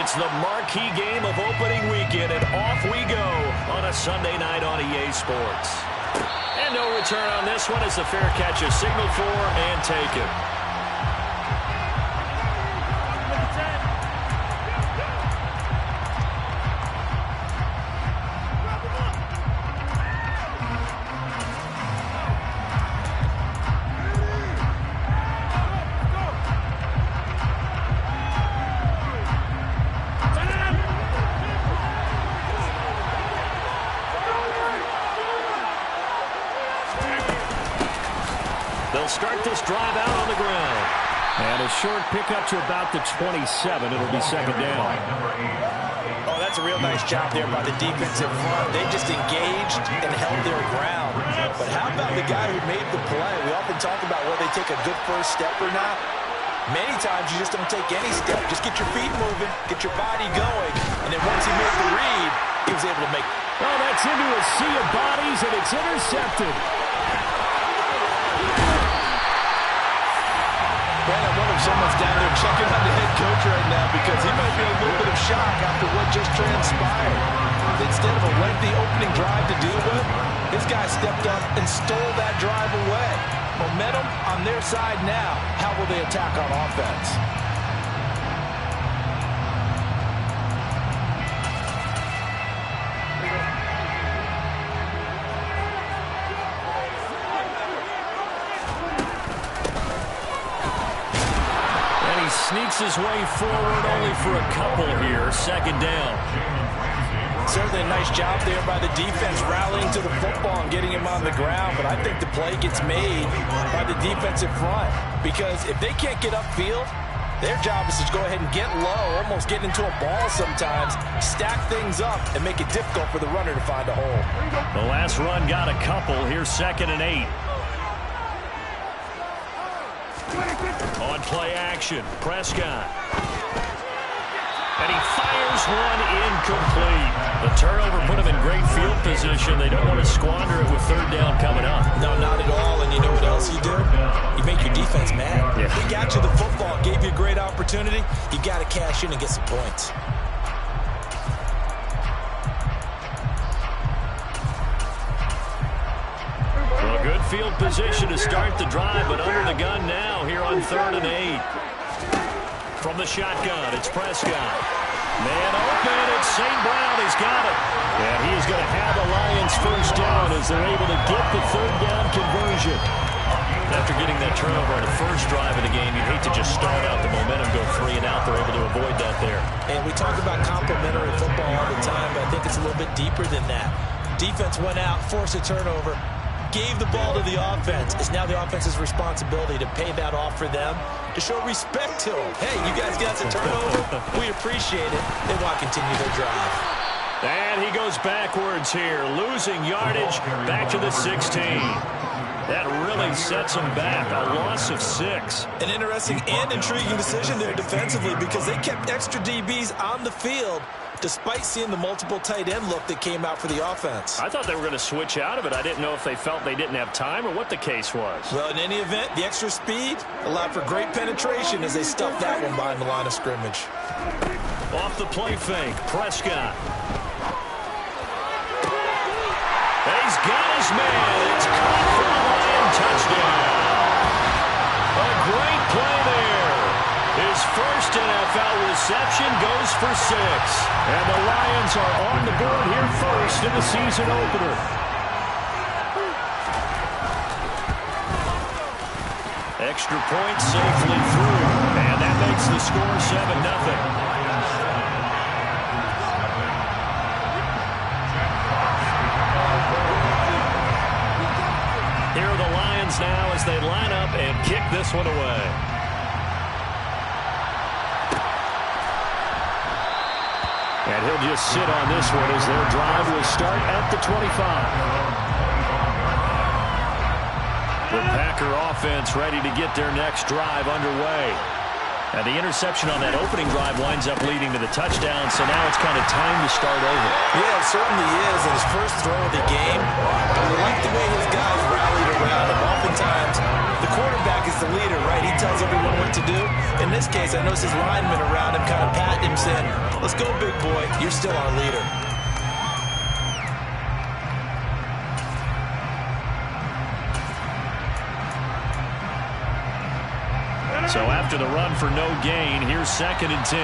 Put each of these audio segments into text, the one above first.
It's the marquee game of opening weekend, and off we go on a Sunday night on EA Sports. And no return on this one as the fair catch is signaled for and taken. They'll start this drive out on the ground. And a short pickup to about the 27. It'll be second down. Oh, that's a real nice job there by the defensive front. They just engaged and held their ground. But how about the guy who made the play? We often talk about whether they take a good first step or not. Many times you just don't take any step. Just get your feet moving, get your body going. And then once he made the read, he was able to make it. Oh, that's into a sea of bodies, and it's intercepted. Man, I wonder if someone's down there checking on the head coach right now because he might be in a little bit of shock after what just transpired. Instead of a lengthy opening drive to deal with, this guy stepped up and stole that drive away. Momentum on their side now. How will they attack on offense? Sneaks his way forward only for a couple here. Second down. Certainly a nice job there by the defense rallying to the football and getting him on the ground. But I think the play gets made by the defensive front. Because if they can't get upfield, their job is to go ahead and get low, almost get into a ball sometimes, stack things up, and make it difficult for the runner to find a hole. The last run got a couple. Here's 2nd and 8. On play action, Prescott. And he fires one incomplete. The turnover put him in great field position. They don't want to squander it with 3rd down coming up. No, not at all. And you know what else you do? You make your defense mad. Yeah. He got you the football, gave you a great opportunity. You got to cash in and get some points. Good field position to start the drive, but under the gun now here on 3rd and 8. From the shotgun, it's Prescott. Man open, it's St. Brown. He's got it. And he's going to have the Lions first down as they're able to get the 3rd down conversion. After getting that turnover on the first drive of the game, you'd hate to just start out the momentum, go 3 and out. They're able to avoid that there. And we talk about complementary football all the time, but I think it's a little bit deeper than that. Defense went out, forced a turnover, gave the ball to the offense. It's now the offense's responsibility to pay that off for them, to show respect to them. Hey, you guys got the turnover. We appreciate it. They want to continue their drive. And he goes backwards here, losing yardage back to the 16. That really sets them back, a loss of 6. An interesting and intriguing decision there defensively because they kept extra DBs on the field despite seeing the multiple tight end look that came out for the offense. I thought they were going to switch out of it. I didn't know if they felt they didn't have time or what the case was. Well, in any event, the extra speed allowed for great penetration as they stuffed that one behind the line of scrimmage. Off the play fake, Prescott. And he's got his man. It's caught for a Lion touchdown. A great play there. His first NFL reception goes for 6. And the Lions are on the board here first in the season opener. Extra point safely through. And that makes the score 7-0. Here are the Lions now as they line up and kick this one away. And he'll just sit on this one as their drive will start at the 25. The Packer offense ready to get their next drive underway. And the interception on that opening drive winds up leading to the touchdown, so now it's kind of time to start over. Yeah, it certainly is, in his first throw of the game. But I like the way his guys rallied around him. Oftentimes, the quarterback is the leader, right? He tells everyone what to do. In this case, I noticed his linemen around him kind of patting him, saying, let's go, big boy. You're still our leader. So after the run for no gain, here's 2nd and 10.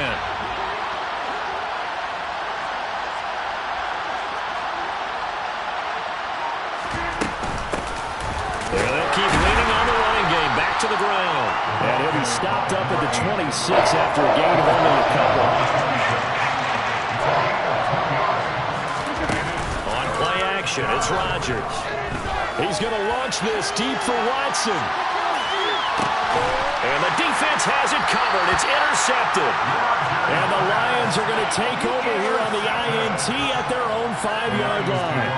They'll keep leaning on the running game. Back to the ground. And he'll be stopped up at the 26 after a gain of only a couple. On play action, it's Rodgers. He's going to launch this deep for Watson. And the defense has it covered. It's intercepted. And the Lions are going to take over here on the INT at their own 5-yard line.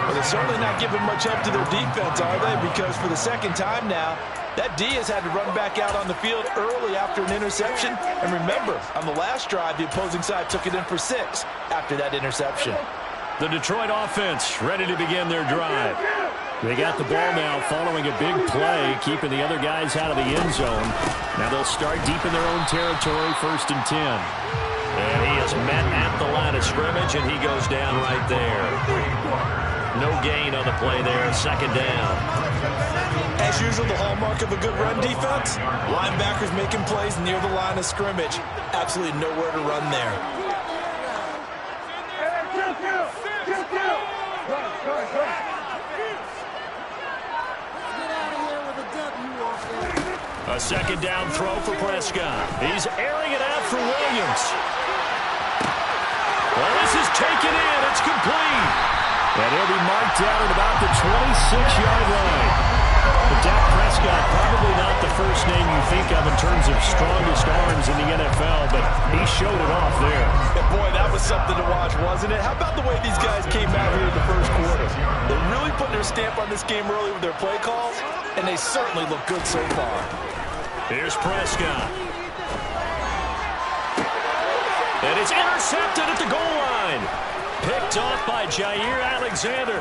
Well, they're certainly not giving much help to their defense, are they? Because for the second time now, that D has had to run back out on the field early after an interception. And remember, on the last drive, the opposing side took it in for 6 after that interception. The Detroit offense ready to begin their drive. They got the ball now following a big play, keeping the other guys out of the end zone. Now they'll start deep in their own territory, 1st and 10. And he is met at the line of scrimmage, and he goes down right there. No gain on the play there, 2nd down. As usual, the hallmark of a good run defense, linebackers making plays near the line of scrimmage. Absolutely nowhere to run there. A 2nd down throw for Prescott. He's airing it out for Williams. Well, this is taken in. It's complete. And he'll be marked down at about the 26-yard line. But Dak Prescott, probably not the first name you think of in terms of strongest arms in the NFL, but he showed it off there. And boy, that was something to watch, wasn't it? How about the way these guys came out here in the first quarter? They really put their stamp on this game early with their play calls, and they certainly look good so far. Here's Prescott. And it's intercepted at the goal line. Picked off by Jair Alexander.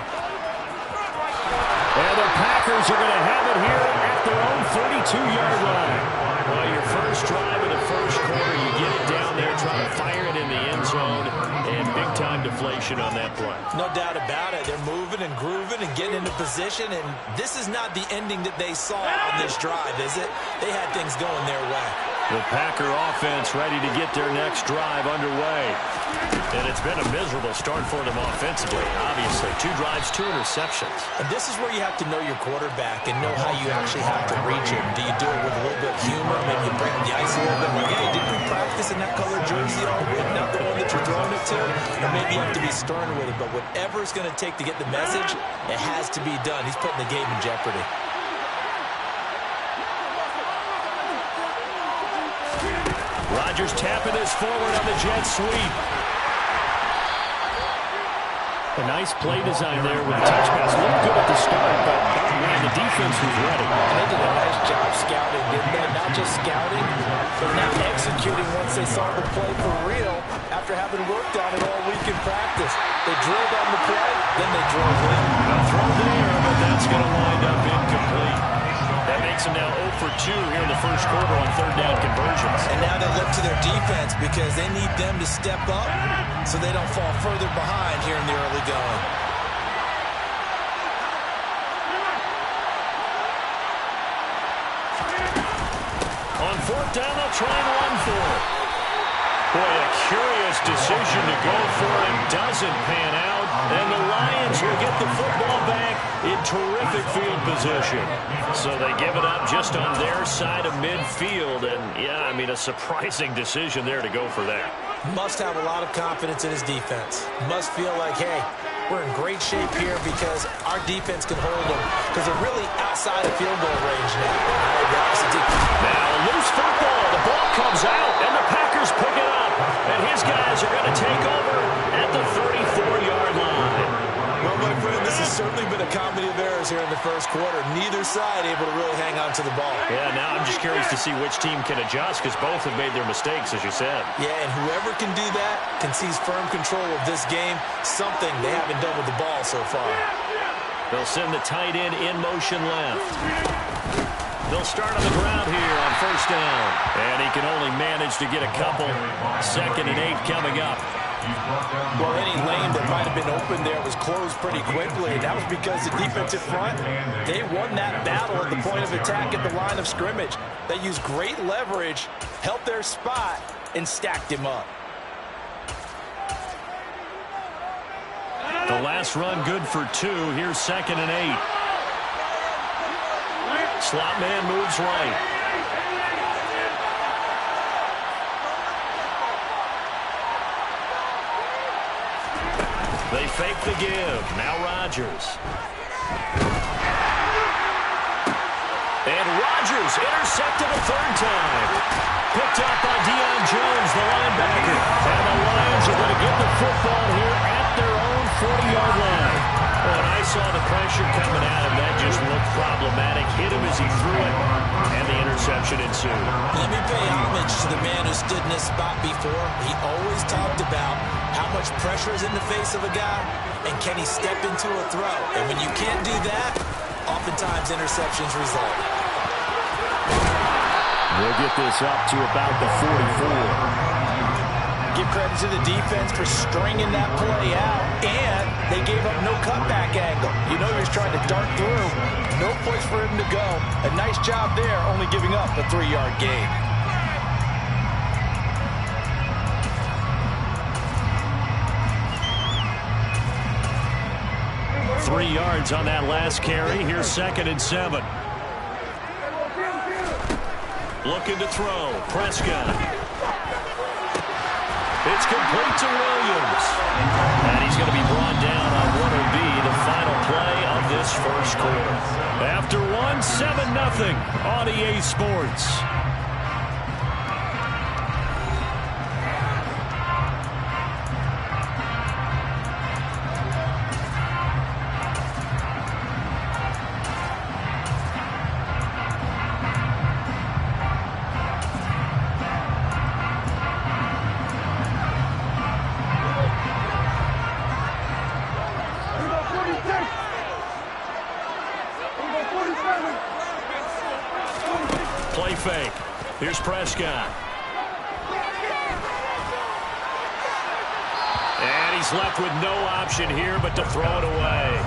And the Packers are going to have it here at their own 32-yard line. Well, your first drive of the first quarter, you get it down there, try to fire it in the end zone, and big-time deflation on that play. No doubt about it. They're moving and grooving and getting into position, and this is not the ending that they saw on this drive, is it? They had things going their way. The Packer offense ready to get their next drive underway. And it's been a miserable start for them offensively, obviously. 2 drives, 2 interceptions. And this is where you have to know your quarterback and know how you actually have to reach him. Do you do it with a little bit of humor? Maybe you break the ice a little bit. Like, hey, didn't we practice in that colored jersey all week? Not the one that you're throwing it to? Or maybe you have to be stern with it. But whatever it's going to take to get the message, it has to be done. He's putting the game in jeopardy. Rodgers tapping this forward on the jet sweep. A nice play design there with the touch pass. Looked good at the start, but man, the defense was ready. And they did a nice job scouting, didn't they? Not just scouting, but now executing once they saw the play for real after having worked on it all week in practice. They drilled on the play, then they drove in. A throw there, but that's going to wind up incomplete. That makes them now 0 for 2 here in the first quarter on 3rd down conversions. And now they look to their defense because they need them to step up so they don't fall further behind here in the early going. On 4th down, they'll try and run for it. Boy, a curious decision to go for it. Doesn't pan out. And the Lions will get the football back in terrific field position. So they give it up just on their side of midfield. And, yeah, I mean, a surprising decision there to go for that. Must have a lot of confidence in his defense. Must feel like, hey, we're in great shape here because our defense can hold them. Because they're really outside of field goal range now. Now, loose football. The ball comes out, and the Packers pick it up. And his guys are going to take over at the 34-yard line. Well, my friend, this has certainly been a comedy of errors here in the first quarter. Neither side able to really hang on to the ball. Yeah, now I'm just curious to see which team can adjust because both have made their mistakes, as you said. Yeah, and whoever can do that can seize firm control of this game, something they haven't done with the ball so far. They'll send the tight end in motion left. They'll start on the ground here on first down. And he can only manage to get a couple. 2nd and 8 coming up. Well, any lane that might have been open there was closed pretty quickly, and that was because the defensive front, they won that battle at the point of attack at the line of scrimmage. They used great leverage, held their spot, and stacked him up. The last run good for 2. Here's 2nd and 8. Slot man moves right. They fake the give. Now Rodgers. And Rodgers intercepted a 3rd time. Picked up by Deion Jones, the linebacker. And the Lions are going to get the football here at their own 40-yard line. When I saw the pressure coming at him, that just looked problematic. Hit him as he threw it, and the interception ensued. Let me pay homage to the man who stood in this spot before. He always talked about how much pressure is in the face of a guy, and can he step into a throw? And when you can't do that, oftentimes interceptions result. We'll get this up to about the 44. Give credit to the defense for stringing that play out, and they gave up no cutback angle. You know he was trying to dart through. No place for him to go. A nice job there, only giving up a 3-yard gain. 3 yards on that last carry. Here's 2nd and 7. Looking to throw. Prescott. It's complete to Williams. And he's going to be brought down on what will be the final play of this first quarter. After 7-0 on EA Sports. Play fake. Here's Prescott. And he's left with no option here but to throw it away.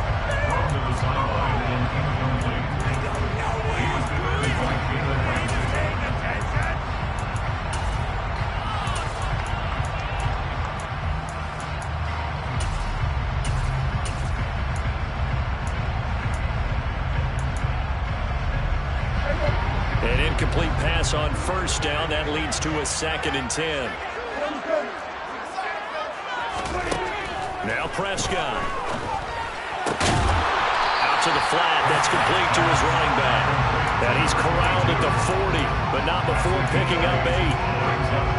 An incomplete pass on first down. That leads to a 2nd and 10. Now Prescott. Out to the flat. That's complete to his running back. And he's corralled at the 40, but not before picking up 8.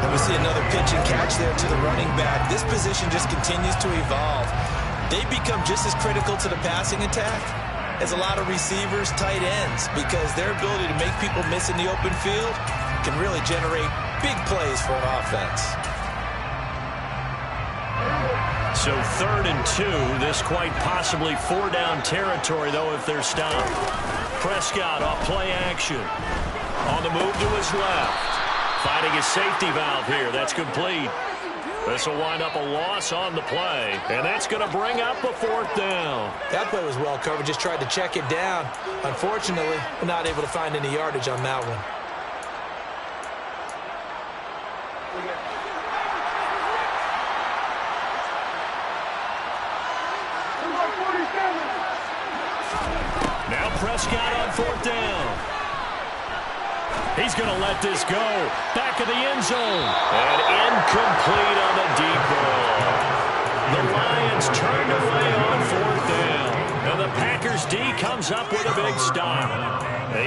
And we see another pitch and catch there to the running back. This position just continues to evolve. They become just as critical to the passing attack as a lot of receivers, tight ends, because their ability to make people miss in the open field can really generate big plays for an offense. So 3rd and 2. This quite possibly 4-down territory, though, if they're stopped. Prescott off play action. On the move to his left. Finding his safety valve here. That's complete. This will wind up a loss on the play, and that's going to bring up a 4th down. That play was well covered. Just tried to check it down. Unfortunately, we're not able to find any yardage on that one. Now Prescott on 4th down. He's going to let this go. Back of the end zone. And incomplete on the deep ball. The Lions turned away on 4th down. And the Packers D comes up with a big stop.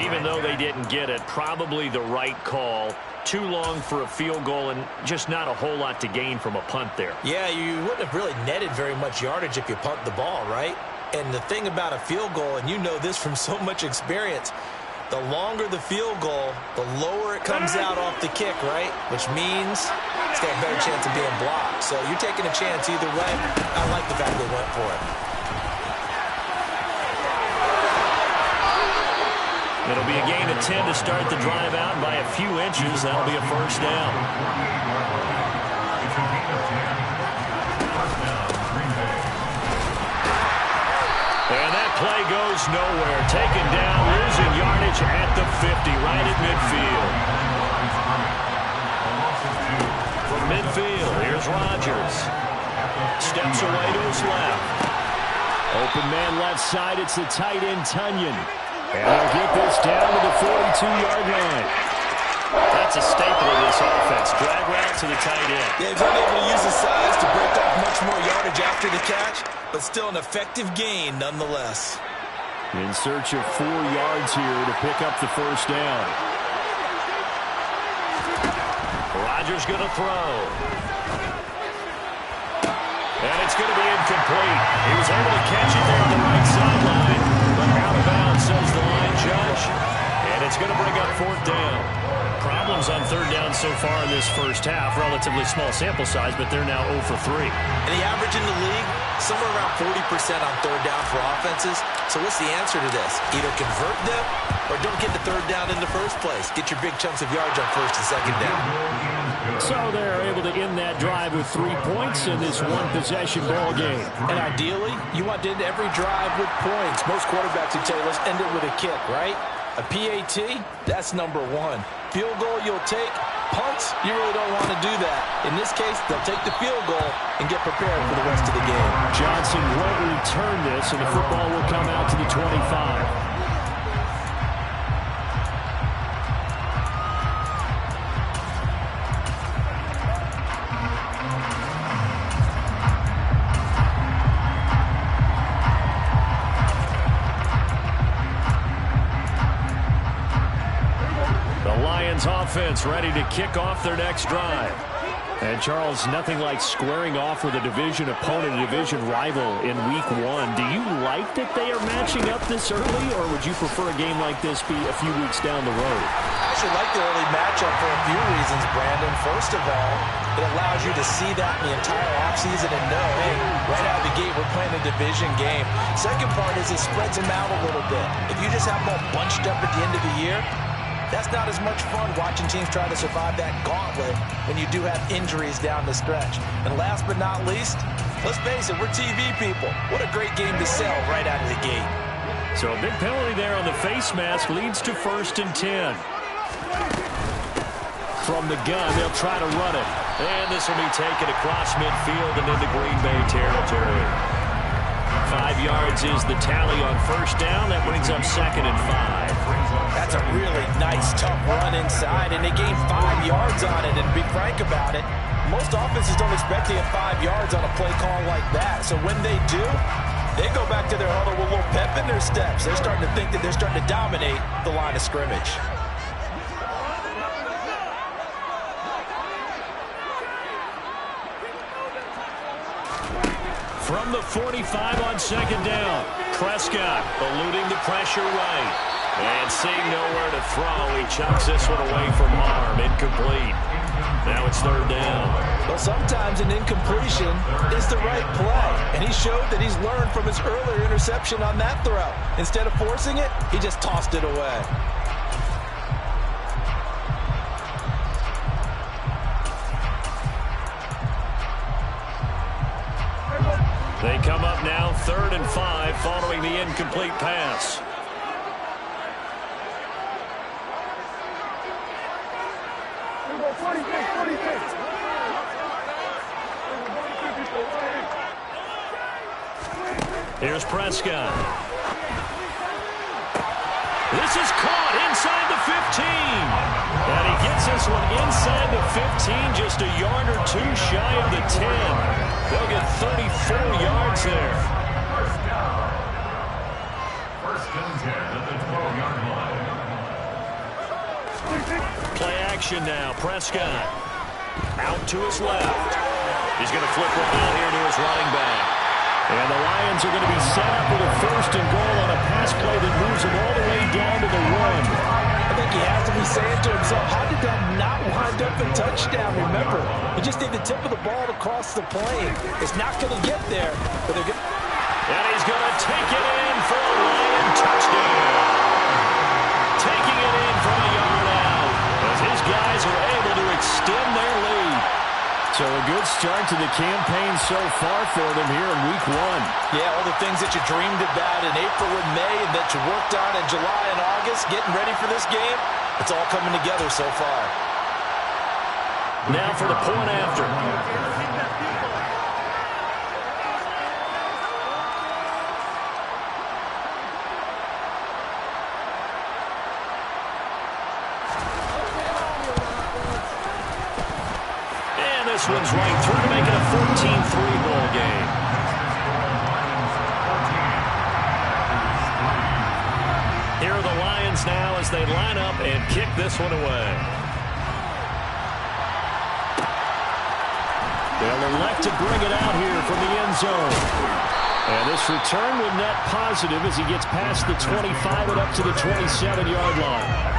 Even though they didn't get it, probably the right call. Too long for a field goal and just not a whole lot to gain from a punt there. Yeah, you wouldn't have really netted very much yardage if you punt the ball, right? And the thing about a field goal, and you know this from so much experience, the longer the field goal, the lower it comes out off the kick, right? Which means it's got a better chance of being blocked. So you're taking a chance either way. I like the fact they went for it. It'll be a gain of 10 to start the drive out by a few inches. That'll be a first down. And that play goes nowhere. Taken down, losing yardage at the 50, right at midfield. From midfield, here's Rodgers. Steps away to his left. Open man left side, it's the tight end, Tunyon. And they'll get this down to the 42-yard line. That's a staple of this offense. Drag route to the tight end. Yeah, he's unable to use his size to break up much more yardage after the catch, but still an effective gain nonetheless. In search of 4 yards here to pick up the first down. Rodgers going to throw. And it's going to be incomplete. He was able to catch it there on the right sideline, but out of bounds, says the line judge. And it's going to bring up 4th down. Problems on 3rd down so far in this first half. Relatively small sample size, but they're now 0 for 3. And the average in the league, somewhere around 40% on 3rd down for offenses. So what's the answer to this? Either convert them or don't get the 3rd down in the first place. Get your big chunks of yards on 1st and 2nd down. So they're able to end that drive with 3 points in this one-possession ball game. And ideally, you want to end every drive with points. Most quarterbacks would tell you, let's end it with a kick, right? A PAT, that's number 1. Field goal you'll take. Punts, you really don't want to do that. In this case, they'll take the field goal and get prepared for the rest of the game. Johnson won't return this, and the football will come out to the 25. Offense ready to kick off their next drive. And Charles, nothing like squaring off with a division opponent, a division rival in week 1. Do you like that they are matching up this early, or would you prefer a game like this be a few weeks down the road? I actually like the early matchup for a few reasons, Brandon. First of all, it allows you to see that in the entire offseason and know, hey, right out of the gate, we're playing a division game. Second part is it spreads them out a little bit. If you just have them all bunched up at the end of the year, that's not as much fun watching teams try to survive that gauntlet when you do have injuries down the stretch. And last but not least, let's face it, we're TV people. What a great game to sell right out of the gate. So a big penalty there on the face mask leads to 1st and 10. From the gun, they'll try to run it. And this will be taken across midfield and into Green Bay territory. 5 yards is the tally on 1st down. That brings up 2nd and 5. That's a really nice, tough run inside, and they gained 5 yards on it. And to be frank about it, most offenses don't expect to get 5 yards on a play call like that. So when they do, they go back to their huddle with a little pep in their steps. They're starting to think that they're starting to dominate the line of scrimmage. From the 45 on 2nd down, Prescott eluding the pressure right. And seeing nowhere to throw, he chucks this one away from harm. Incomplete. Now it's 3rd down. Well, sometimes an incompletion is the right play. And he showed that he's learned from his earlier interception on that throw. Instead of forcing it, he just tossed it away. They come up now 3rd and 5 following the incomplete pass. Here's Prescott. This is caught inside the 15. And he gets this one inside the 15, just a yard or 2 shy of the 10. They'll get 34 yards there. First and 10 at the 12-yard line. Play action now. Prescott out to his left. He's going to flip one out here to his running back. And the Lions Lions are going to be set up with a 1st and goal on a pass play that moves them all the way down to the 1. I think he has to be saying to himself, how did that not wind up a touchdown? Remember, you just need the tip of the ball to cross the plane. It's not going to get there, but they're going to... And he's going to take it in for a Lion touchdown. Taking it in from a yard out as his guys are able to extend their lead. So a good start to the campaign so far for them here in week 1. Yeah, all the things that you dreamed about in April and May and that you worked on in July and August, getting ready for this game, it's all coming together so far. Now for the point after. This one's right through to make it a 14-3 ball game. Here are the Lions now as they line up and kick this one away. They'll elect to bring it out here from the end zone. And this return will net positive as he gets past the 25 and up to the 27-yard line.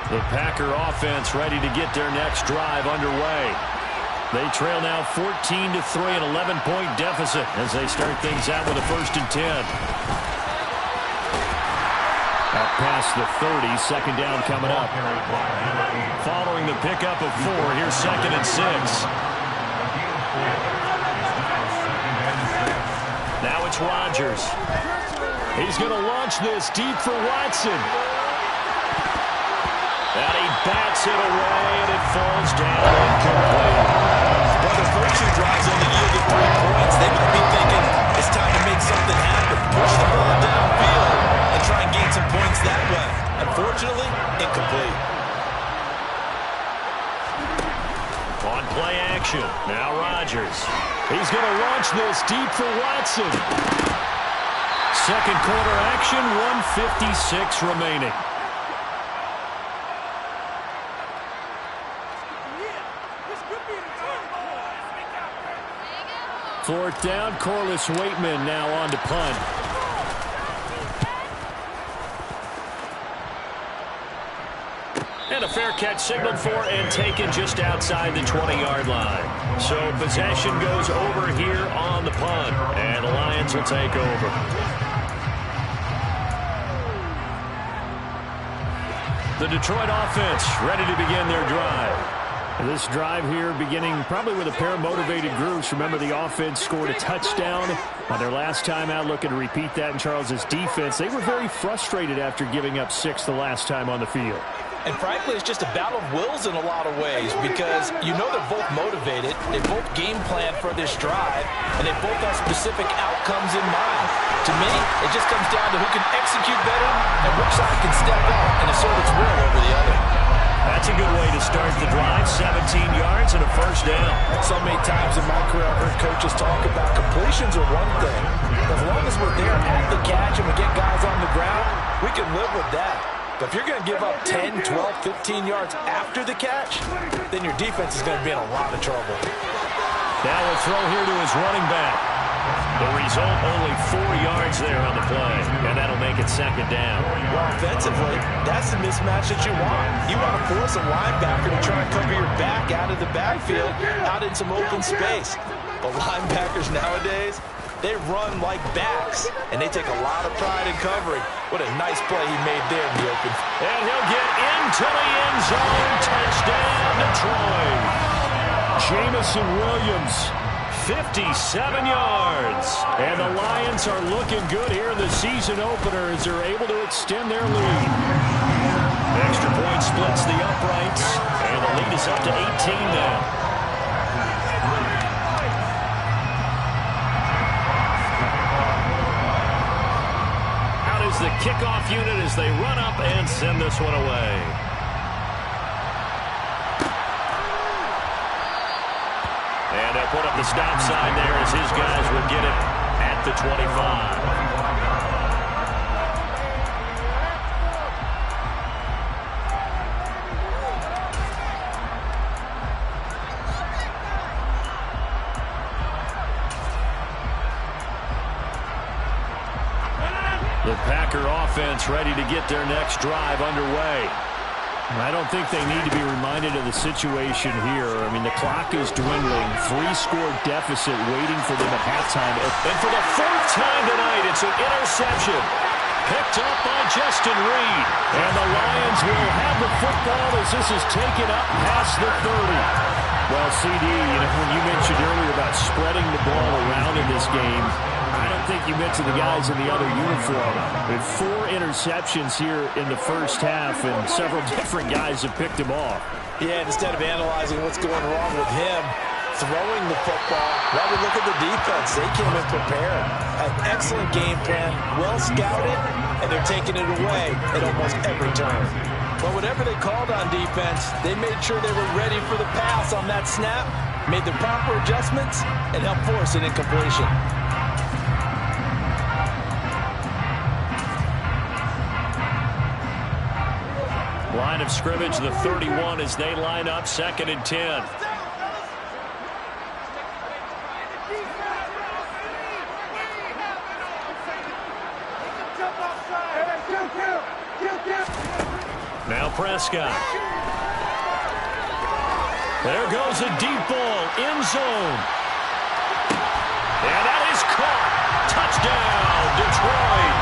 The Packer offense ready to get their next drive underway. They trail now 14-3, an 11-point deficit as they start things out with a 1st and 10. Out past the 30, 2nd down coming up. Following the pickup of 4, here's 2nd and 6. Now it's Rodgers. He's going to launch this deep for Watson. And he bats it away, and it falls down incomplete. Well, the first 2 drives only yielded 3 points. They might be thinking it's time to make something happen. Push the ball downfield and try and gain some points that way. Unfortunately, incomplete. On play action, now Rodgers. He's going to launch this deep for Watson. 2nd quarter action, 1:56 remaining. 4th down, Corliss Waitman now on to punt. And a fair catch signaled for and taken just outside the 20-yard line. So possession goes over here on the punt, and the Lions will take over. The Detroit offense ready to begin their drive. This drive here beginning probably with a pair of motivated groups. Remember, the offense scored a touchdown on their last time out. Looking to repeat that in Charles's defense. They were very frustrated after giving up 6 the last time on the field. And frankly, it's just a battle of wills in a lot of ways because you know they're both motivated. They both game plan for this drive, and they both have specific outcomes in mind. To me, it just comes down to who can execute better and which side can step up and assert its will over the other. That's a good way to start the drive. 17 yards and a 1st down. So many times in my career, I've heard coaches talk about completions are one thing. As long as we're there at the catch and we get guys on the ground, we can live with that. But if you're going to give up 10, 12, 15 yards after the catch, then your defense is going to be in a lot of trouble. Now a throw here to his running back. The result, only 4 yards there on the play, and that'll make it 2nd down. Well, offensively, that's the mismatch that you want. You want to force a linebacker to try and cover your back out of the backfield, out in some open space. But linebackers nowadays, they run like backs, and they take a lot of pride in covering. What a nice play he made there in the open. And he'll get into the end zone. Touchdown, Detroit. Jamison Williams, 57 yards. And the Lions are looking good here in the season opener as they're able to extend their lead. Extra point splits the uprights, and the lead is up to 18 now. The kickoff unit as they run up and send this one away. And they'll put up the stop sign there as his guys will get it at the 25. The Packer offense ready to get their next drive underway. I don't think they need to be reminded of the situation here. I mean, the clock is dwindling. 3-score deficit waiting for them at halftime. And for the 4th time tonight, it's an interception. Picked up by Justin Reed. And the Lions will have the football as this is taken up past the 30. Well, CD, when you mentioned earlier about spreading the ball around in this game, I don't think you mentioned the guys in the other uniform. With 4 interceptions here in the first half, and several different guys have picked him off. Yeah, instead of analyzing what's going wrong with him, throwing the football, rather look at the defense. They came in prepared. An excellent game plan, well scouted, and they're taking it away at almost every turn. But whatever they called on defense, they made sure they were ready for the pass on that snap, made the proper adjustments, and helped force an incompletion. Line of scrimmage, the 31 as they line up, 2nd and 10. Now Prescott. There goes a deep ball, end zone. And that is caught. Touchdown, Detroit.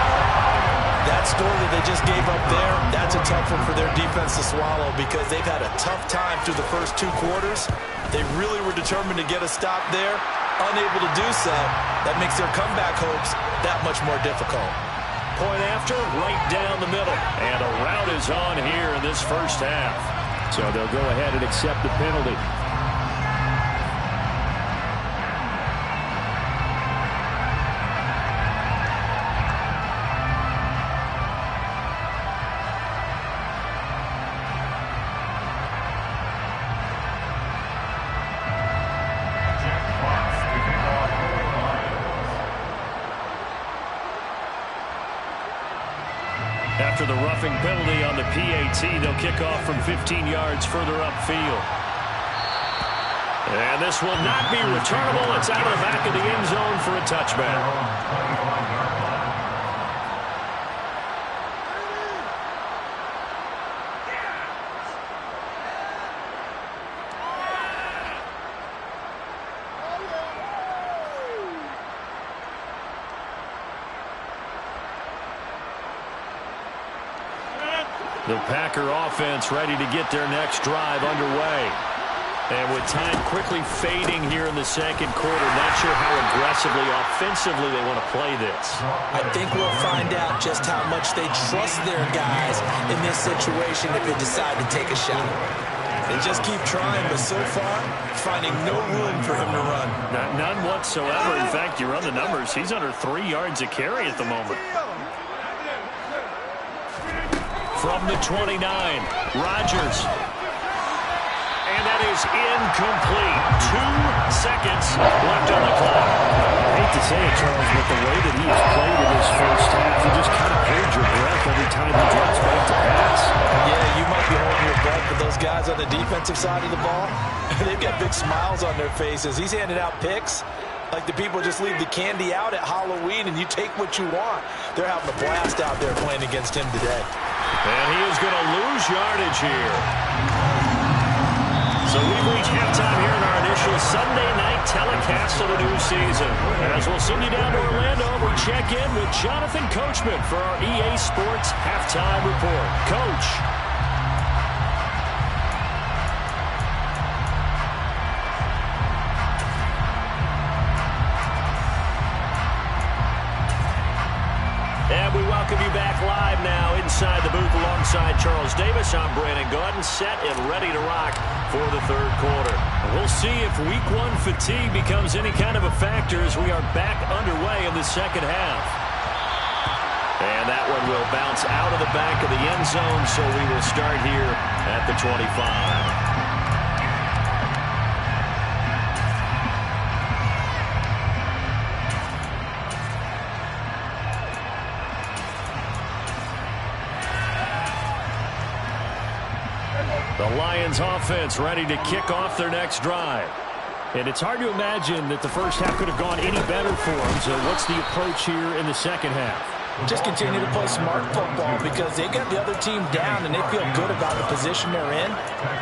That story that they just gave up there, that's a tough one for their defense to swallow because they've had a tough time through the first 2 quarters. They really were determined to get a stop there, unable to do so. That makes their comeback hopes that much more difficult. Point after, right down the middle. And a rout is on here in this first half. So they'll go ahead and accept the penalty. After the roughing penalty on the PAT, they'll kick off from 15 yards further upfield. And this will not be returnable. It's out of the back of the end zone for a touchback. The Packer offense ready to get their next drive underway. And with time quickly fading here in the second quarter, not sure how aggressively, offensively they want to play this. I think we'll find out just how much they trust their guys in this situation if they decide to take a shot. They just keep trying, but so far, finding no room for him to run. None whatsoever. In fact, you run the numbers. He's under 3 yards a carry at the moment. From the 29, Rodgers. And that is incomplete. 2 seconds left on the clock. I hate to say it, Charles, but the way that he has played in this first half, you just kind of hold your breath every time he drops back to pass. Yeah, you might be holding your breath, but those guys on the defensive side of the ball, they've got big smiles on their faces. He's handing out picks like the people just leave the candy out at Halloween and you take what you want. They're having a blast out there playing against him today. And he is going to lose yardage here. So we've reached halftime here in our initial Sunday night telecast of the new season. As we'll send you down to Orlando, we check in with Jonathan Coachman for our EA Sports Halftime Report. Coach. And we welcome you back live now inside the booth alongside Charles Davis. I'm Brandon Gaudin, set and ready to rock for the third quarter. We'll see if week 1 fatigue becomes any kind of a factor as we are back underway in the second half. And that one will bounce out of the back of the end zone, so we will start here at the 25. The Lions offense ready to kick off their next drive. And it's hard to imagine that the first half could have gone any better for them. So what's the approach here in the second half? just continue to play smart football because they get the other team down and they feel good about the position they're in.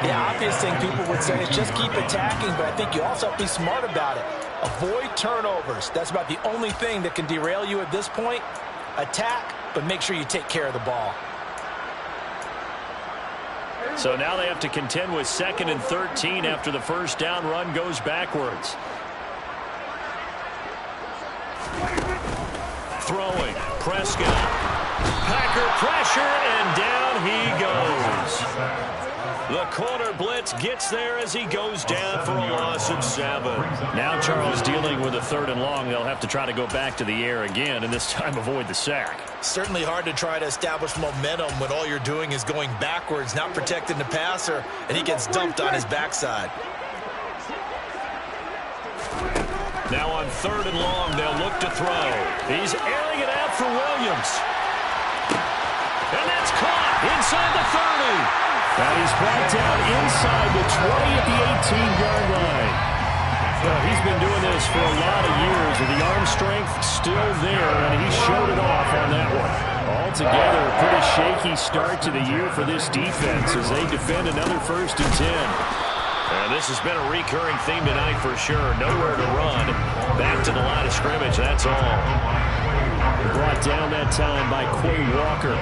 The obvious thing people would say is just keep attacking, but I think you also have to be smart about it. Avoid turnovers. That's about the only thing that can derail you at this point. Attack, but make sure you take care of the ball. So now they have to contend with 2nd and 13 after the first down run goes backwards. Throwing, Prescott. Packer pressure, and down he goes. The corner blitz gets there as he goes down for a loss of 7. Now Charles dealing with a 3rd and long. They'll have to try to go back to the air again, and this time avoid the sack. Certainly hard to try to establish momentum when all you're doing is going backwards, not protecting the passer, and he gets dumped on his backside. Now on 3rd and long, they'll look to throw. He's airing it out for Williams. And that's caught inside the 30. And he's brought down inside the 20 at the 18-yard line. Well, he's been doing this for a lot of years, and the arm strength still there, and he showed it off on that one. Altogether, a pretty shaky start to the year for this defense as they defend another 1st and 10. And this has been a recurring theme tonight for sure. Nowhere to run. Back to the line of scrimmage, that's all. Brought down that time by Quay Walker.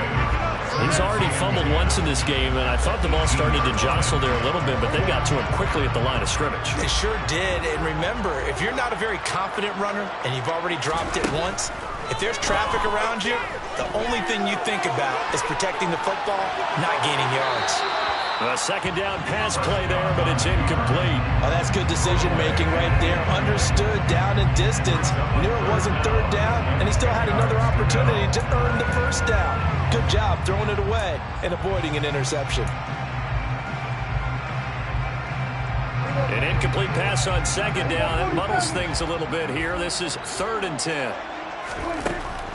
He's already fumbled once in this game, and I thought the ball started to jostle there a little bit, but they got to him quickly at the line of scrimmage. They sure did, and remember, if you're not a very confident runner and you've already dropped it once, if there's traffic around you, the only thing you think about is protecting the football, not gaining yards. A 2nd down pass play there, but it's incomplete. Oh, that's good decision-making right there. Understood down and distance. Knew it wasn't 3rd down, and he still had another opportunity to earn the 1st down. Good job throwing it away and avoiding an interception. An incomplete pass on 2nd down. That muddles things a little bit here. This is 3rd and 10.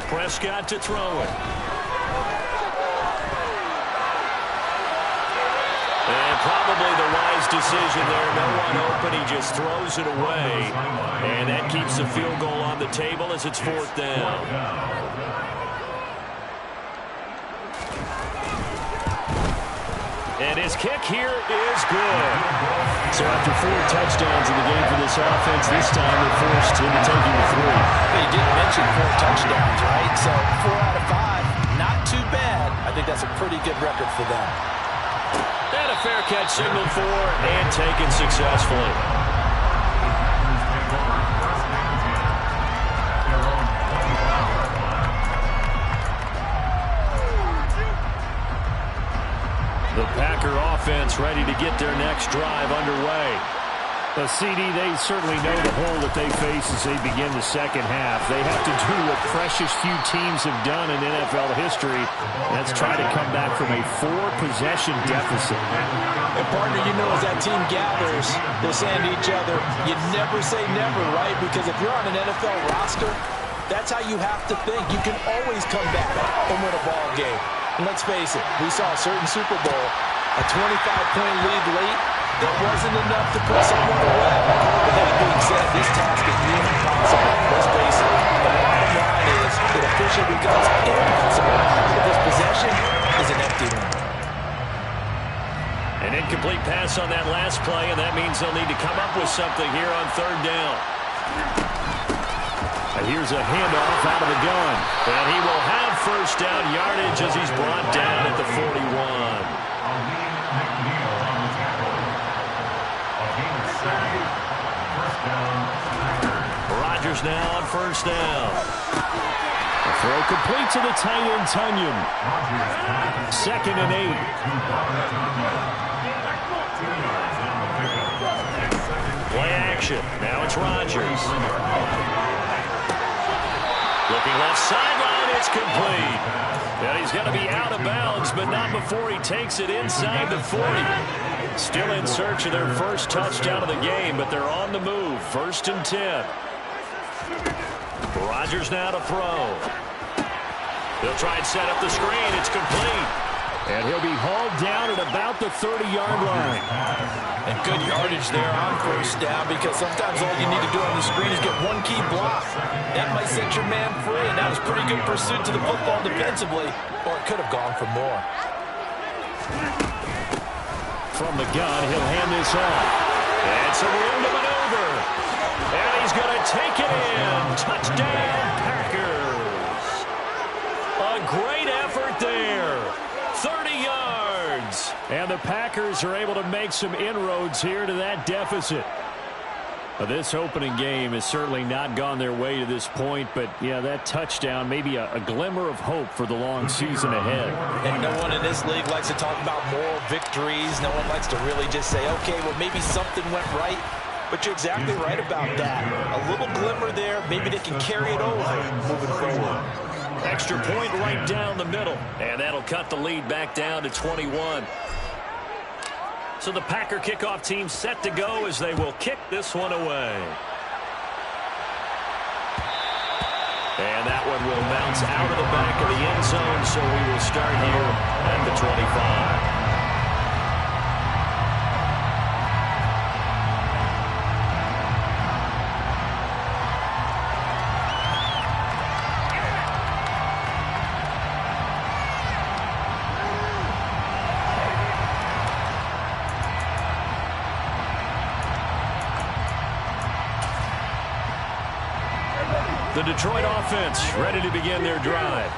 Prescott to throw it. And probably the wise decision there. No one open. He just throws it away. And that keeps the field goal on the table as it's 4th down. And his kick here is good. So after 4 touchdowns in the game for this offense, this time they're forced into taking the 3. They did mention 4 touchdowns, right? So 4 out of 5, not too bad. I think that's a pretty good record for them. And a fair catch signaled for and taken successfully. The Packer offense ready to get their next drive underway. CD, they certainly know the hole that they face as they begin the 2nd half. They have to do what precious few teams have done in NFL history. That's try to come back from a 4-possession deficit. And partner, you know, as that team gathers, they're saying to each other, you never say never, right? Because if you're on an NFL roster, that's how you have to think. You can always come back and win a ball game. And let's face it, we saw a certain Super Bowl, a 25-point lead late. That wasn't enough to put someone away. But that being said, this task is nearly impossible. Let's face it, the bottom line is it officially becomes impossible if this possession is an empty one. An incomplete pass on that last play, and that means they'll need to come up with something here on 3rd down. And here's a handoff out of the gun. And he will have 1st down yardage as he's brought down at the 41. Rodgers now on 1st down. A throw complete to the tight end, Tunyon. 2nd and 8. Play action. Now it's Rodgers. Looking left sideline, it's complete. And he's going to be out of bounds, but not before he takes it inside the 40. Still in search of their first touchdown of the game, but they're on the move. 1st and 10. Rodgers now to throw. He'll try and set up the screen. It's complete. And he'll be hauled down at about the 30-yard line. And good yardage there on first down, because sometimes all you need to do on the screen is get one key block. That might set your man free, and that was pretty good pursuit to the football defensively, or it could have gone for more. From the gun, he'll hand this off. It's a room to maneuver. And he's going to take it in. Touchdown, Packers. A great effort there. 30 yards. And the Packers are able to make some inroads here to that deficit. But this opening game has certainly not gone their way to this point. But, yeah, that touchdown, maybe a glimmer of hope for the long season ahead. And no one in this league likes to talk about moral victories. No one likes to really just say, okay, well, maybe something went right. But you're exactly right about that. A little glimmer there. Maybe they can carry it over moving forward. Extra point right down the middle. And that'll cut the lead back down to 21. So the Packer kickoff team set to go as they will kick this one away. And that one will bounce out of the back of the end zone, so we will start here at the 25. The Detroit offense ready to begin their drive.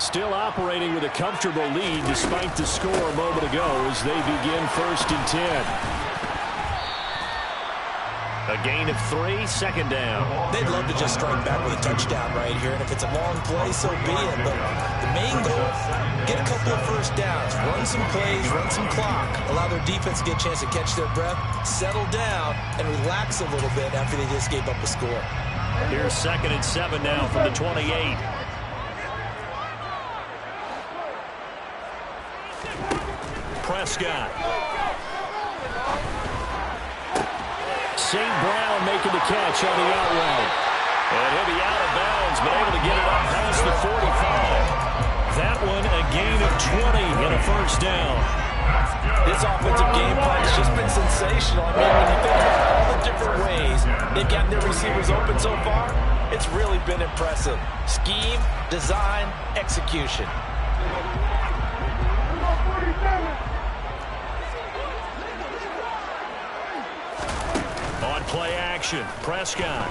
Still operating with a comfortable lead despite the score a moment ago as they begin 1st and 10. A gain of 3, second down. They'd love to just strike back with a touchdown right here, and if it's a long play, so be it. But the main goal, get a couple of first downs, run some plays, run some clock, allow their defense to get a chance to catch their breath, settle down, and relax a little bit after they just gave up a score. Here's 2nd and 7 now from the 28. Prescott. St. Brown making the catch on the out route. And he'll be out of bounds, but able to get it up past the 45. That one a gain of 20 and a first down. This offensive game plan has just been sensational. I mean, when you think about all the different ways they've gotten their receivers open so far, it's really been impressive. Scheme, design, execution. On play action, Prescott.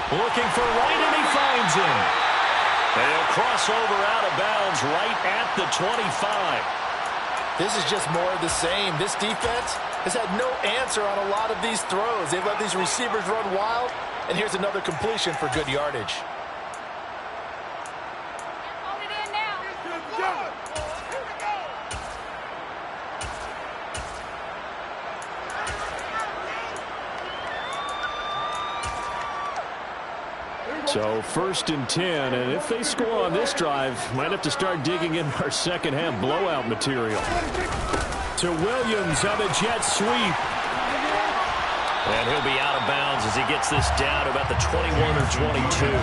Looking for Wright, and he finds him. They'll cross over out of bounds right at the 25. This is just more of the same. This defense has had no answer on a lot of these throws. They've let these receivers run wild, and here's another completion for good yardage. So 1st and 10, and if they score on this drive, might have to start digging in our second half blowout material. To Williams on the jet sweep. And he'll be out of bounds as he gets this down to about the 21 or 22.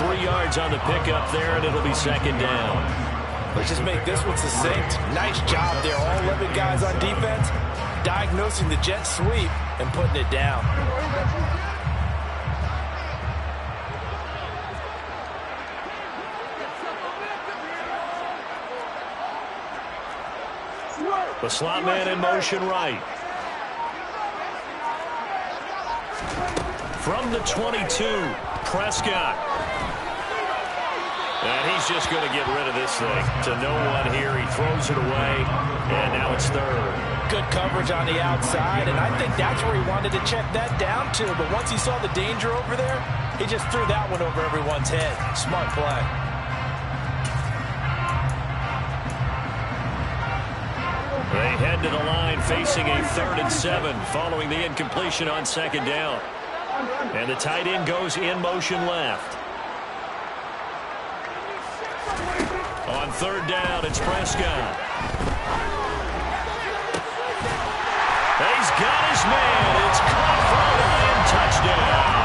3 yards on the pickup there, and it'll be second down. Let's just make this one succinct. Nice job there. All 11 guys on defense diagnosing the jet sweep and putting it down. The slot man in motion right. From the 22, Prescott. And he's just going to get rid of this thing. To no one here. He throws it away. And now it's 3rd. Good coverage on the outside, and I think that's where he wanted to check that down to. But once he saw the danger over there, he just threw that one over everyone's head. Smart play. They head to the line facing a 3rd and 7 following the incompletion on 2nd down. And the tight end goes in motion left. On 3rd down, it's Prescott. He's got his man. It's caught for a Lion touchdown.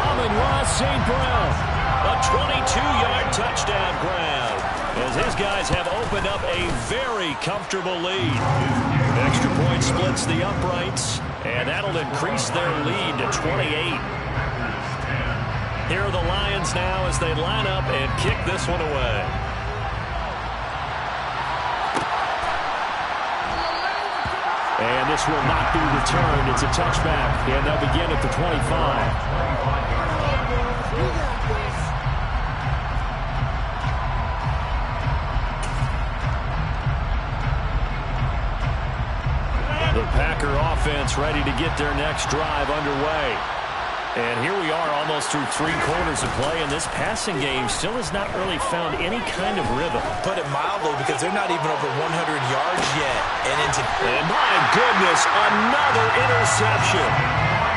Amon-Ra St. Brown. A 22-yard touchdown grab, as his guys have opened up a very comfortable lead. Extra point splits the uprights, and that'll increase their lead to 28. Here are the Lions now as they line up and kick this one away. And this will not be returned. It's a touchback, and they'll begin at the 25. The Packer offense ready to get their next drive underway. And here we are almost through 3 quarters of play, and this passing game still has not really found any kind of rhythm. Put it mildly, because they're not even over 100 yards yet. And my goodness, another interception.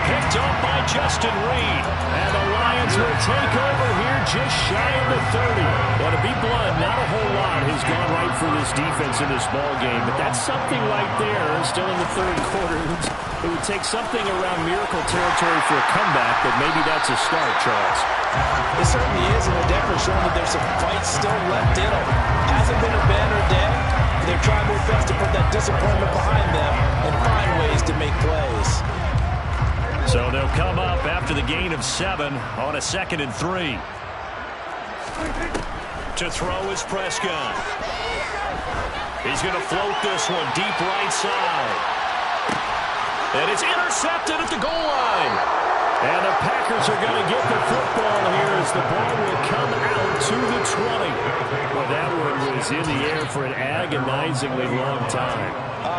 Picked up by Justin Reed. And the Lions will take over here just shy of the 30. Well, to be blunt, not a whole lot has gone right for this defense in this ball game, but that's something right there still in the 3rd quarter. It would take something around miracle territory for a comeback, but maybe that's a start, Charles. It certainly is, and they're definitely showing that there's some fight still left in them. Hasn't been a banner day. They're trying their best to put that disappointment behind them and find ways to make plays. So they'll come up after the gain of 7 on a 2nd and 3. To throw is Prescott. He's going to float this one deep right side. And it's intercepted at the goal line. And the Packers are going to get the football here as the ball will come out to the 20. Well, that one was in the air for an agonizingly long time.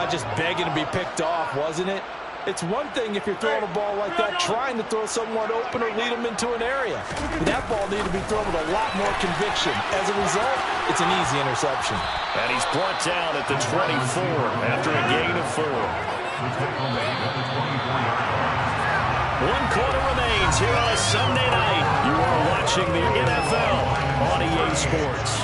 Just begging to be picked off, wasn't it? It's one thing if you're throwing a ball like that, trying to throw someone open or lead them into an area. But that ball needed to be thrown with a lot more conviction. As a result, it's an easy interception. And he's brought down at the 24 after a gain of 4. 1 quarter remains here on a Sunday night. You are watching the NFL on EA Sports.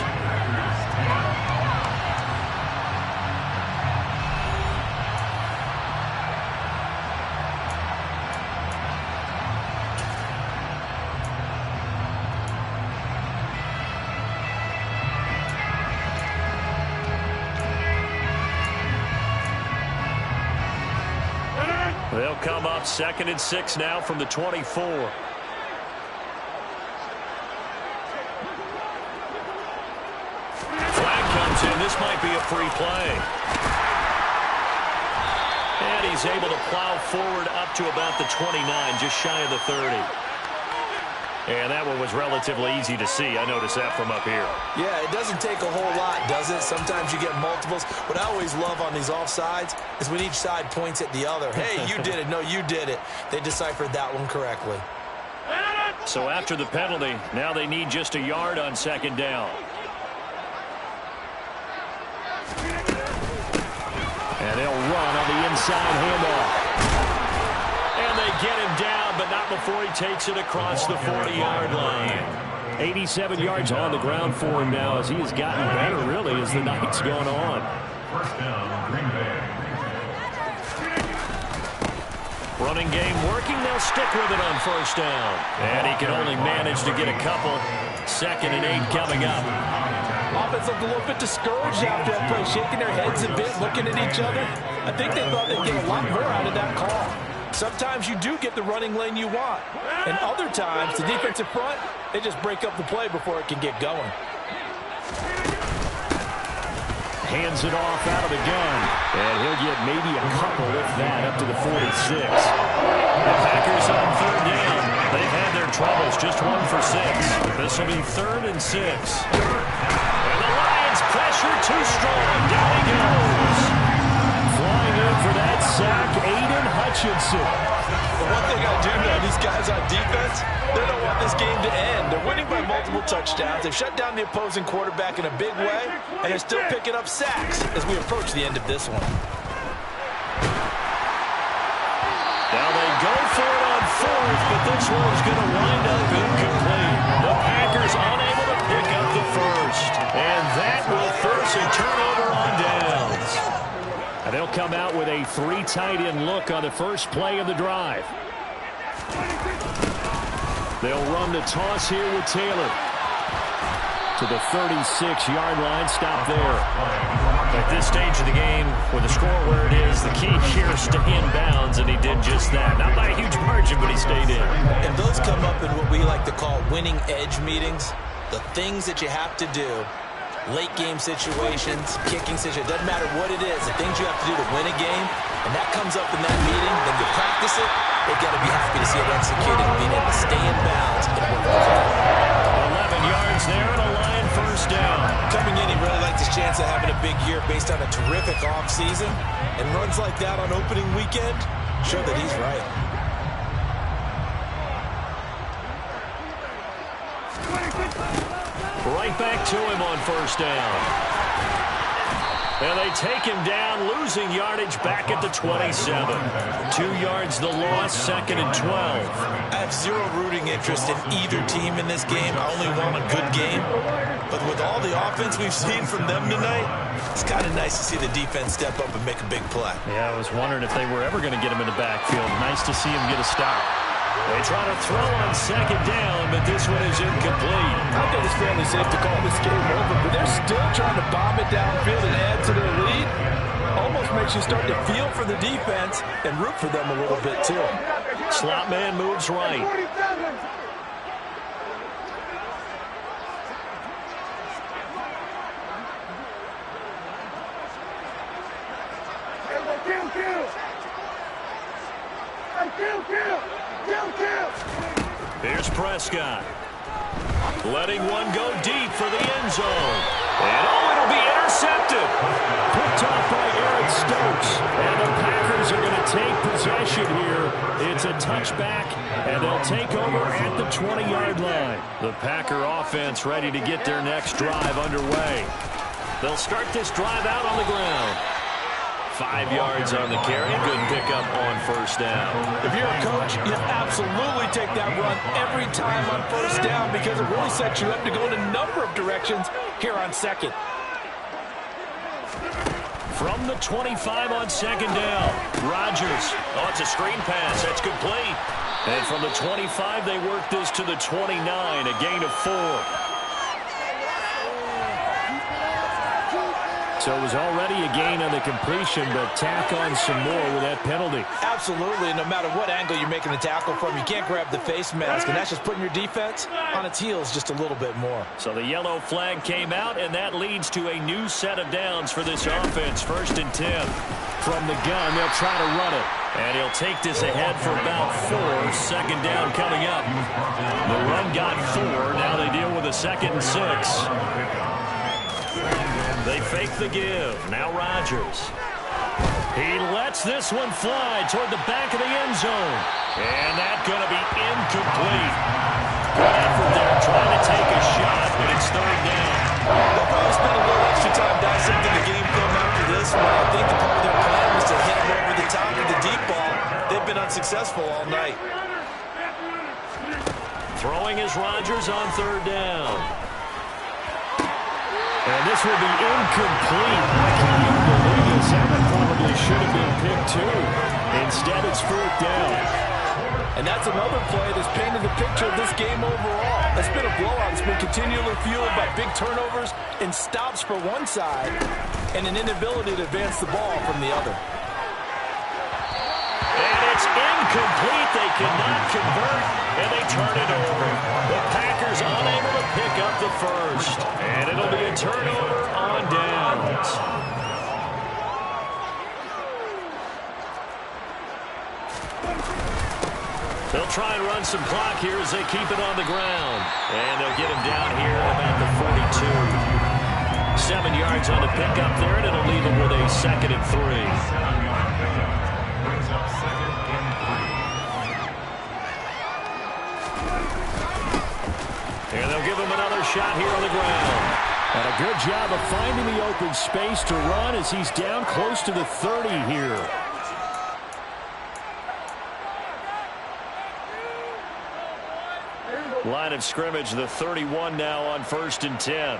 They'll come up 2nd and 6 now from the 24. Flag comes in. This might be a free play. And he's able to plow forward up to about the 29, just shy of the 30. And that one was relatively easy to see. I noticed that from up here. Yeah, it doesn't take a whole lot, does it? Sometimes you get multiples. What I always love on these offsides is when each side points at the other. Hey, you did it. No, you did it. They deciphered that one correctly. So after the penalty, now they need just a yard on 2nd down. And they'll run on the inside handoff. And they get him down, but not before he takes it across the 40-yard line. 87 yards on the ground for him now as he has gotten better, really, as the night's gone on. First down, Green Bay. Running game working. They'll stick with it on 1st down. And he can only manage to get a couple. 2nd and 8 coming up. Offense looked a little bit discouraged after that play, shaking their heads a bit, looking at each other. I think they thought they'd get a lot more out of that call. Sometimes you do get the running lane you want. And other times, the defensive front, they just break up the play before it can get going. Hands it off out of the gun. And he'll get maybe a couple, if that, up to the 46. The Packers on 3rd down. They've had their troubles, just 1 for 6. This will be 3rd and 6. And the Lions pressure too strong. Down he goes. Flying in for that sack, Aiden Hutchinson. The one thing I do know, these guys on defense, they don't want this game to end. They're winning by multiple touchdowns. They've shut down the opposing quarterback in a big way, and they're still picking up sacks as we approach the end of this one. Now they go for it on 4th, but this one's going to wind up incomplete. The Packers unable to pick up the first. And that will force a turnover on downs. And they'll come out with a 3 tight end look on the first play of the drive. They'll run the toss here with Taylor. To the 36-yard line, stop there. At this stage of the game, with the score where it is, the key here is stay in bounds, and he did just that. Not by a huge margin, but he stayed in. And those come up in what we like to call winning edge meetings. The things that you have to do, late game situations, kicking situations, doesn't matter what it is, the things you have to do to win a game, and that comes up in that meeting, then you practice it, they've got to be happy to see it executed, being able to stay in bounds and work the clock. 11 yards there and a Lion first down. Coming in, he really liked his chance of having a big year based on a terrific offseason, and runs like that on opening weekend show that he's right. Right back to him on first down. And they take him down, losing yardage back at the 27. 2 yards the loss, 2nd and 12. I have zero rooting interest in either team in this game. I only want a good game. But with all the offense we've seen from them tonight, it's kind of nice to see the defense step up and make a big play. Yeah, I was wondering if they were ever going to get him in the backfield. Nice to see him get a stop. They try to throw on 2nd down, but this one is incomplete. I think it's fairly safe to call this game over, but they're still trying to bomb it downfield and add to their lead. Almost makes you start to feel for the defense and root for them a little bit, too. Slot man moves right. Here's Prescott. Letting one go deep for the end zone. And it'll be intercepted. Picked off by Eric Stokes. And the Packers are going to take possession here. It's a touchback, and they'll take over at the 20-yard line. The Packer offense ready to get their next drive underway. They'll start this drive out on the ground. 5 yards on the carry. Good pickup on first down. If you're a coach, you absolutely take that run every time on first down because it really sets you up to go in a number of directions here on 2nd. From the 25 on 2nd down, Rodgers. Oh, it's a screen pass. That's complete. And from the 25, they work this to the 29, a gain of 4. So it was already a gain on the completion, but tack on some more with that penalty. Absolutely. No matter what angle you're making the tackle from, you can't grab the face mask, and that's just putting your defense on its heels just a little bit more. So the yellow flag came out, and that leads to a new set of downs for this offense. 1st and 10. From the gun, they'll try to run it. And he'll take this ahead for about 4. 2nd down coming up. The run got 4. Now they deal with a 2nd and 6. They fake the give. Now Rodgers. He lets this one fly toward the back of the end zone. And that's going to be incomplete. Good effort there trying to take a shot, but it's 3rd down. They'll probably spend a little extra time dissecting the game film after this one. I think the part of their plan was to hit him over the top of the deep ball. They've been unsuccessful all night. Throwing is Rodgers on 3rd down. And this will be incomplete. I can't even believe this. That one probably should have been picked too. Instead, it's 4th down. And that's another play that's painted the picture of this game overall. It's been a blowout. It's been continually fueled by big turnovers and stops for one side and an inability to advance the ball from the other. And it's incomplete. They cannot convert, and they turn it over. The Packers unable to pick up the first. And it'll be a turnover on downs. They'll try and run some clock here as they keep it on the ground. And they'll get him down here about the 42. 7 yards on the pickup there, and it'll leave him with a 2nd and 3. Brings up 2nd and 3. And they'll give him another shot here on the ground. And a good job of finding the open space to run as he's down close to the 30 here. Line of scrimmage, the 31 now on 1st and 10.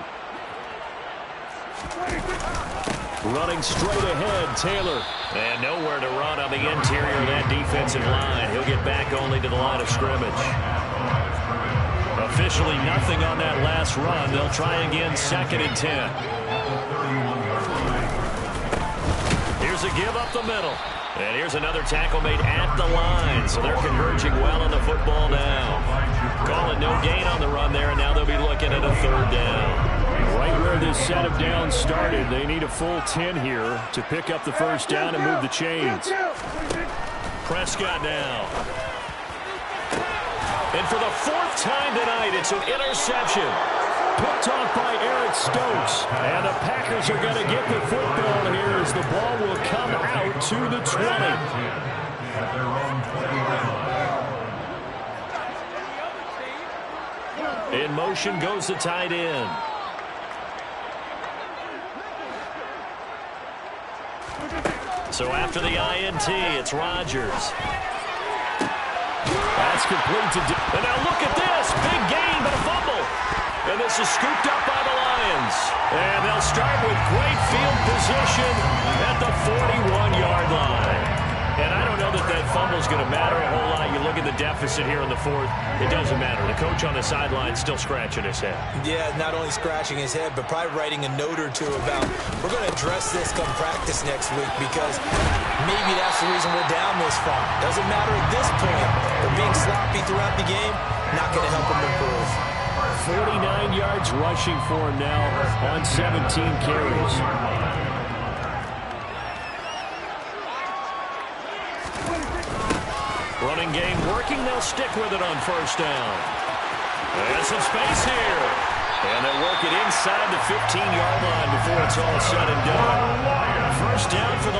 Running straight ahead, Taylor. And nowhere to run on the interior of that defensive line. He'll get back only to the line of scrimmage. Officially nothing on that last run. They'll try again, 2nd and 10. Here's a give up the middle. And here's another tackle made at the line. So they're converging well on the football now. Calling no gain on the run there, and now they'll be looking at a 3rd down. Right where this set of downs started, they need a full 10 here to pick up the 1st down and move the chains. Prescott now. And for the 4th time tonight, it's an interception. Picked off by Eric Stokes. And the Packers are going to get the football here as the ball will come out to the 20. In motion goes the tight end. So after the INT, it's Rodgers. That's complete to... And now look at this. Big gain, but a fumble. And this is scooped up by the Lions. And they'll start with great field position at the 41-yard line. And I don't know that that fumble is going to matter a whole lot. You look at the deficit here in the 4th. It doesn't matter. The coach on the sideline still scratching his head. Yeah, not only scratching his head, but probably writing a note or two about, we're going to address this come practice next week because maybe that's the reason we're down this far. Doesn't matter at this point, but being sloppy throughout the game, not going to help him improve. 49 yards rushing for him now on 17 carries. Running game working. They'll stick with it on 1st down. There's some space here. And they'll work it inside the 15-yard line before it's all said and done. 1st down for the